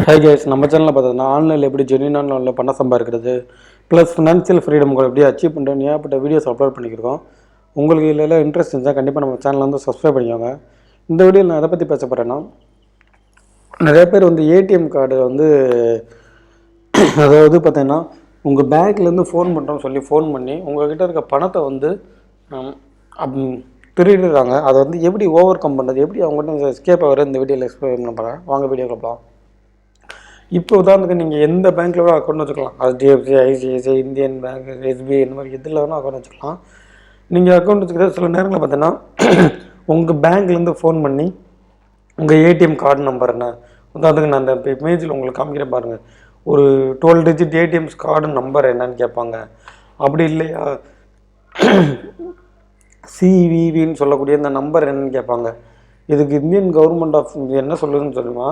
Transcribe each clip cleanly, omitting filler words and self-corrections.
Hi guys, நம்ம சேனலில் பார்த்தீங்கன்னா ஆன்லைனில் எப்படி ஜென்யூன் ஆன்லைனில் பணம் சம்பாதிக்கிறது ப்ளஸ் ஃபினான்ஷியல் ஃப்ரீடம் எப்படி அச்சீவ் பண்ணுறோன்னு ஏகப்பட்ட வீடியோஸ் அப்லோட் பண்ணியிருக்கோம். உங்களுக்கு இதில் இன்ட்ரெஸ்ட் இருந்தால் கண்டிப்பாக நம்ம சேனலை வந்து சப்ஸ்கிரைப் பண்ணிக்கோங்க. இந்த வீடியோவில் நான் எதை பற்றி பேச போகிறேன்னா, நிறைய பேர் வந்து ஏடிஎம் கார்டு வந்து அதாவது பார்த்தீங்கன்னா உங்கள் பேங்க்லேருந்து ஃபோன் பண்ணுறோன்னு சொல்லி ஃபோன் பண்ணி உங்கள்கிட்ட இருக்க பணத்தை வந்து திருடுறாங்க. அதை வந்து எப்படி ஓவர் கம் பண்ணுறது, எப்படி அவங்ககிட்ட எஸ்கேப் ஆகிற இந்த வீடியோவில் எக்ஸ்பிளைன் பண்ண போகிறேன். வாங்க வீடியோக்கு போகலாம். இப்போ உதாரணத்துக்கு நீங்கள் எந்த பேங்க்கில் கூட அக்கௌண்ட் வச்சுக்கலாம். HDFC, ICICI, Indian bank, SBI இந்த மாதிரி எதில் வேணால் அக்கௌண்ட் வச்சுக்கலாம். நீங்கள் அக்கௌண்ட் வச்சுக்கிற சில நேரங்களில் பார்த்தீங்கன்னா உங்கள் பேங்க்லேருந்து ஃபோன் பண்ணி உங்கள் ஏடிஎம் கார்டு நம்பர் என்ன, உதாரணத்துக்கு நான் அந்த இமேஜில் உங்களுக்கு காமிக்கிறேன் பாருங்கள், ஒரு 12 டிஜிட் ஏடிஎம் கார்டு நம்பர் என்னன்னு கேட்பாங்க. அப்படி இல்லையா CVVன்னு சொல்லக்கூடிய இந்த நம்பர் என்னன்னு கேட்பாங்க. இதுக்கு இந்தியன் கவர்மெண்ட் ஆஃப் இந்தியா என்ன சொல்லுதுன்னு சொல்லுமா,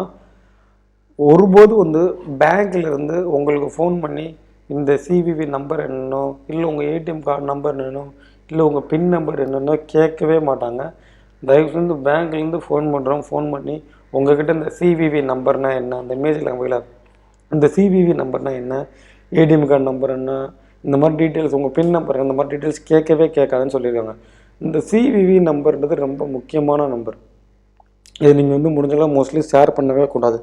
ஒருபோது வந்து பேங்க்கில் இருந்து உங்களுக்கு ஃபோன் பண்ணி இந்த CVV நம்பர் என்னன்னோ இல்லை உங்கள் ஏடிஎம் கார்டு நம்பர் என்னன்னோ இல்லை உங்கள் பின் நம்பர் என்னன்னோ கேட்கவே மாட்டாங்க. தயவு செஞ்சு பேங்க்லேருந்து ஃபோன் ஃபோன் பண்ணி உங்கள்கிட்ட இந்த CVV நம்பர்னால் என்ன, அந்த இமேஜில் நம்பல இந்த CVV நம்பர்னால் என்ன, ஏடிஎம் கார்டு நம்பர் என்ன, இந்த மாதிரி டீட்டெயில்ஸ் உங்கள் பின் நம்பர் இந்த மாதிரி டீட்டெயில்ஸ் கேட்கவே கேட்காதுன்னு சொல்லியிருக்காங்க. இந்த CVV நம்பர்ன்றது ரொம்ப முக்கியமான நம்பர். இது நீங்கள் வந்து முடிஞ்சளவு மோஸ்ட்லி ஷேர் பண்ணவே கூடாது.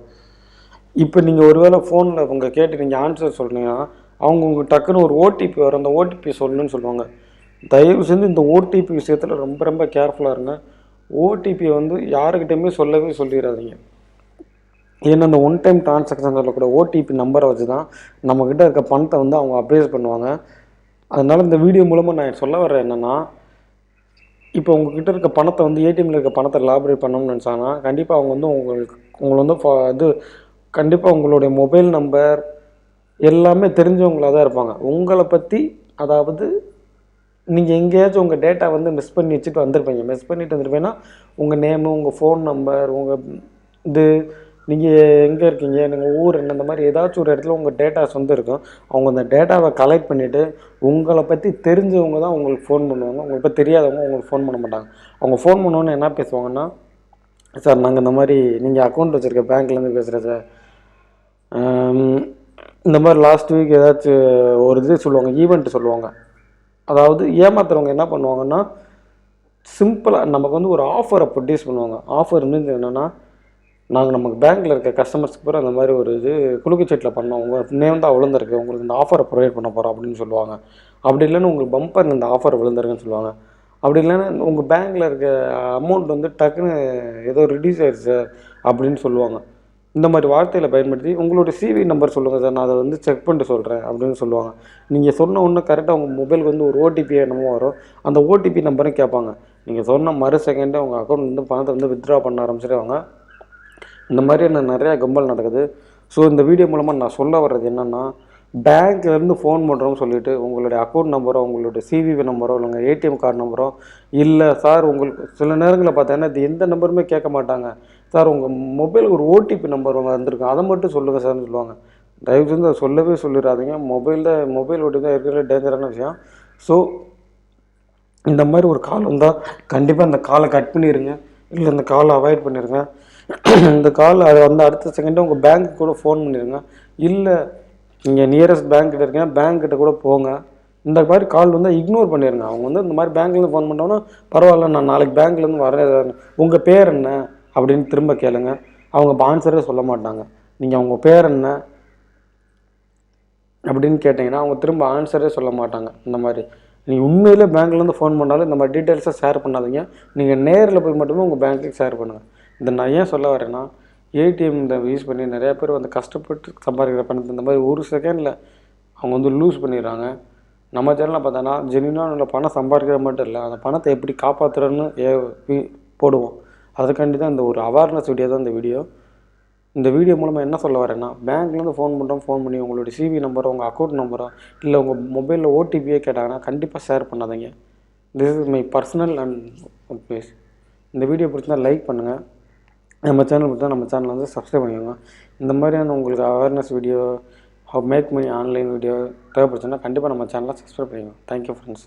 இப்போ நீங்கள் ஒருவேளை ஃபோனில் உங்கள் கேட்டு நீங்கள் ஆன்சர் சொல்கிறீங்கன்னா அவங்க உங்களுக்கு டக்குன்னு ஒரு ஓடிபி வரும், அந்த ஓடிபி சொல்லணுன்னு சொல்லுவாங்க. தயவு செஞ்சு இந்த ஓடிபி விஷயத்தில் ரொம்ப ரொம்ப கேர்ஃபுல்லாக இருங்க. ஓடிபியை வந்து யாருக்கிட்டையுமே சொல்லிடாதீங்க. ஏன்னா அந்த ஒன் டைம் ட்ரான்சாக்ஷன் சொல்லக்கூட ஓடிபி நம்பரை வச்சு தான் நம்மக்கிட்ட இருக்க பணத்தை வந்து அவங்க அப்ரேஸ் பண்ணுவாங்க. அதனால் இந்த வீடியோ மூலமாக நான் சொல்ல வர்றேன் என்னென்னா, இப்போ உங்கள்கிட்ட இருக்க பணத்தை வந்து ஏடிஎம்மில் இருக்க பணத்தை லாபரேட் பண்ணணும்னு நினச்சாங்கன்னா கண்டிப்பாக அவங்க வந்து உங்களை வந்து இது கண்டிப்பாக உங்களுடைய மொபைல் நம்பர் எல்லாமே தெரிஞ்சவங்களாக தான் இருப்பாங்க. உங்களை பற்றி, அதாவது நீங்கள் எங்கேயாச்சும் உங்கள் டேட்டா வந்து மிஸ் பண்ணி வச்சுட்டு வந்திருப்பீங்கன்னா உங்கள் நேமு, உங்கள் ஃபோன் நம்பர், உங்கள் இது நீங்கள் எங்கே இருக்கீங்க, நீங்கள் ஊர் என்ன, இந்த மாதிரி ஏதாச்சும் ஒரு இடத்துல உங்கள் டேட்டாஸ் வந்து இருக்கும். அவங்க அந்த டேட்டாவை கலெக்ட் பண்ணிவிட்டு உங்களை பற்றி தெரிஞ்சவங்க தான் உங்களுக்கு ஃபோன் பண்ணுவாங்க. உங்களை பற்றி தெரியாதவங்க உங்களுக்கு ஃபோன் பண்ண மாட்டாங்க. அவங்க ஃபோன் பண்ணோன்னு என்ன பேசுவாங்கன்னா, சார் நாங்கள் இந்த மாதிரி நீங்கள் அக்கௌண்ட் வச்சுருக்க பேங்க்லேருந்து பேசுகிறேன் சார், இந்த மாதிரி லாஸ்ட் வீக் ஏதாச்சும் ஒரு இது சொல்லுவாங்க, ஈவெண்ட்டு சொல்லுவாங்க. அதாவது ஏமாத்துறவங்க என்ன பண்ணுவாங்கன்னா, சிம்பிளாக நமக்கு வந்து ஒரு ஆஃபரை ப்ரொடியூஸ் பண்ணுவாங்க. ஆஃபர் வந்து என்னென்னா, நாங்கள் நமக்கு பேங்க்கில் இருக்க கஸ்டமர்ஸ்க்கு பூரா அந்த மாதிரி ஒரு இது குலுக்குச்சீட்டில் பண்ணோம், உங்கள் நேம் தான் விழுந்திருக்கு, உங்களுக்கு இந்த ஆஃபரை ப்ரொவைட் பண்ண போகிறோம் அப்படின்னு சொல்லுவாங்க. அப்படி இல்லைன்னா உங்களுக்கு பம்பர் இந்த ஆஃபர் விழுந்திருக்குன்னு சொல்லுவாங்க. அப்படி இல்லைன்னா உங்கள் பேங்க்கில் இருக்க அமௌண்ட் வந்து டக்குன்னு ஏதோ ரிடியூஸ் ஆயிடுச்சு சார் அப்படின்னு சொல்லுவாங்க. இந்த மாதிரி வார்த்தைகளை பயன்படுத்தி உங்களுடைய சிவி நம்பர் சொல்லுங்கள் சார், நான் அதை வந்து செக் பண்ணிட்டு சொல்கிறேன் அப்படின்னு சொல்லுவாங்க. நீங்கள் சொன்ன ஒன்று கரெக்டாக உங்கள் மொபைலுக்கு வந்து ஒரு ஓடிபி என்னமோ வரும், அந்த ஓடிபி நம்பரும் கேட்பாங்க. நீங்கள் சொன்ன மறு செகண்டே உங்கள் அக்கௌண்ட் வந்து பணத்தை வந்து வித்ட்ரா பண்ண ஆரம்பிச்சிடுவாங்க. இந்த மாதிரி நிறையா கும்பல் நடக்குது. ஸோ இந்த வீடியோ மூலமாக நான் சொல்ல வர்றது என்னென்னா, பேங்க்லேருந்து ஃபோன் பண்ணுறோம்னு சொல்லிவிட்டு உங்களுடைய அக்கௌண்ட் நம்பரோ, உங்களுடைய CVV நம்பரோ, இல்லைங்க ஏடிஎம் கார்டு நம்பரோ, இல்லை சார் உங்களுக்கு சில நேரங்களில் பார்த்தீங்கன்னா இது எந்த நம்பருமே கேட்க மாட்டாங்க. சார் உங்கள் மொபைலுக்கு ஒரு ஓடிபி நம்பர் வந்திருக்கும், அதை மட்டும் சொல்லுங்கள் சார்னு சொல்லுவாங்க. தயவு செஞ்சு அதை சொல்லவே சொல்லிடாதீங்க. மொபைல் ஓடிபி தான் இருக்கிற டேஞ்சரான விஷயம். ஸோ இந்த மாதிரி ஒரு கால் வந்தால் கண்டிப்பாக அந்த காலை கட் பண்ணிடுங்க, இல்லை இந்த காலை அவாய்ட் பண்ணிடுங்க. இந்த கால் அதை வந்து அடுத்த செகண்டே உங்கள் பேங்க்கு கூட ஃபோன் பண்ணிடுங்க. இல்லை நீங்கள் நியரஸ்ட் பேங்க்கிட்ட இருக்கீங்க, பேங்க்கிட்ட கூட போங்க. இந்த மாதிரி கால் வந்து இக்னோர் பண்ணிடுங்க. அவங்க வந்து இந்த மாதிரி பேங்க்லேருந்து ஃபோன் பண்ணோன்னா பரவாயில்ல, நான் நாளைக்கு பேங்க்லேருந்து வரேன், உங்கள் பேர் என்ன அப்படின்னு திரும்ப கேளுங்க. அவங்க ஆன்சரே சொல்ல மாட்டாங்க. நீங்கள் அவங்க பேர் என்ன அப்படின்னு கேட்டிங்கன்னா அவங்க திரும்ப ஆன்சரே சொல்ல மாட்டாங்க. இந்த மாதிரி நீங்கள் உண்மையிலே பேங்க்லேருந்து ஃபோன் பண்ணாலும் இந்த மாதிரி டீட்டெயில்ஸை ஷேர் பண்ணாதீங்க. நீங்கள் நேரில் போய் மட்டுமே உங்கள் பேங்க்குக்கு ஷேர் பண்ணுங்கள். இதை நான் ஏன் சொல்ல வரேன்னா, ஏடிஎம் இந்த யூஸ் பண்ணி நிறையா பேர் வந்து கஷ்டப்பட்டு சம்பாதிக்கிற பணத்தை இந்த மாதிரி ஒரு செகண்டில் அவங்க வந்து லூஸ் பண்ணிடுறாங்க. நம்ம சேனலில் பார்த்தோன்னா ஜென்யூனாக உள்ள பணம் சம்பாதிக்கிற மட்டும் இல்லை, அந்த பணத்தை எப்படி காப்பாற்றுறன்னு போடுவோம். அதுக்காண்டி தான் இந்த ஒரு அவேர்னஸ் வீடியோ தான் இந்த வீடியோ. இந்த வீடியோ மூலமாக என்ன சொல்ல வரேன்னா, பேங்க்லேருந்து ஃபோன் பண்ணி உங்களுடைய சிவி நம்பரோ, உங்கள் அக்கௌண்ட் நம்பரோ, இல்லை உங்கள் மொபைலில் ஓடிபியே கேட்டாங்கன்னா கண்டிப்பாக ஷேர் பண்ணாதீங்க. This is my personal and please. இந்த வீடியோ பிடிச்சிருந்தால் லைக் பண்ணுங்கள். நம்ம சேனல் பிடிச்சா நம்ம சேனலை வந்து சப்ஸ்கிரைப் பண்ணிக்கோங்க. இந்த மாதிரியான உங்களுக்கு awareness video, make money online video தேவைப்படுச்சுன்னா கண்டிப்பாக நம்ம சேனலை சப்ஸ்கிரைப் பண்ணிக்கோங்க. Thank you friends.